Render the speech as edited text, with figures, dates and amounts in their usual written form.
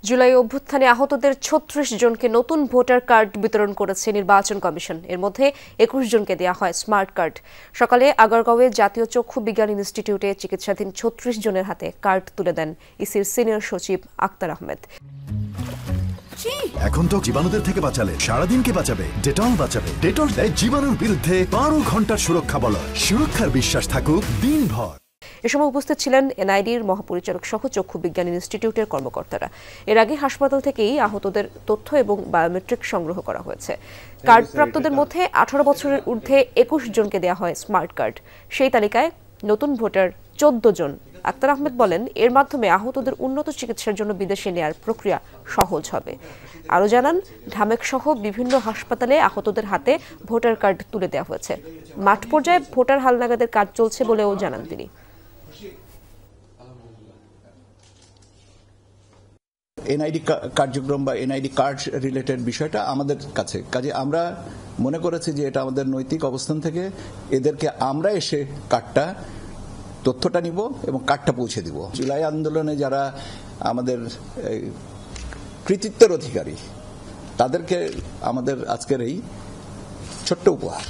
জুলাই অভ্যুত্থানে আহতদের ৩৬ জনকে নতুন ভোটার কার্ড বিতরণ করেছে নির্বাচন কমিশন। এর মধ্যে ২১ জনকে দেওয়া হয় স্মার্ট কার্ড। সকালে আগারগাঁওয়ে জাতীয় চক্ষু বিজ্ঞান ইনস্টিটিউটে চিকিৎসাধীন ৩৬ জনের হাতে কার্ড তুলে দেন ইসির সিনিয়র সচিব আক্তার আহমেদ। এখন তো জীবাণুদের থেকে বাঁচালে সারাদিনকে বাঁচাবে ডেটল বাঁচাবে। ডেটল দেয় জীবাণুর বিরুদ্ধে ১২ ঘন্টার সুরক্ষা বলয়। সুরক্ষার বিশ্বাস থাকুক দিনভর। এ সময় উপস্থিত ছিলেন এনআইডির মহাপরিচালক সহ চক্ষু বিজ্ঞান ইনস্টিটিউটের কর্মকর্তারা। এর আগে হাসপাতাল থেকেই আহতদের তথ্য এবং বায়োমেট্রিক সংগ্রহ করা হয়েছে। কার্ডপ্রাপ্তদের মধ্যে ১৮ বছরের ঊর্ধ্বে ২১ জনকে দেওয়া হয় স্মার্ট কার্ড। সেই তালিকায় নতুন ভোটার ১৪ জন। আক্তার আহমেদ বলেন, এর মাধ্যমে আহতদের উন্নত চিকিৎসার জন্য বিদেশে নেয়ার প্রক্রিয়া সহজ হবে। আরও জানান, ঢামেক সহ বিভিন্ন হাসপাতালে আহতদের হাতে ভোটার কার্ড তুলে দেওয়া হয়েছে। মাঠ পর্যায়ে ভোটার হালনাগাদের কাজ চলছে বলেও জানান তিনি। এনআইডি কার্যক্রম বা এনআইডি কার্ড রিলেটেড বিষয়টা আমাদের কাছে কাজে আমরা মনে করেছি যে এটা আমাদের নৈতিক অবস্থান থেকে এদেরকে আমরা এসে কার্ডটা তথ্যটা নিব এবং কার্ডটা পৌঁছে দিব। জুলাই আন্দোলনে যারা আমাদের কৃতিত্বের অধিকারী তাদেরকে আমাদের আজকের এই ছোট্ট উপহার।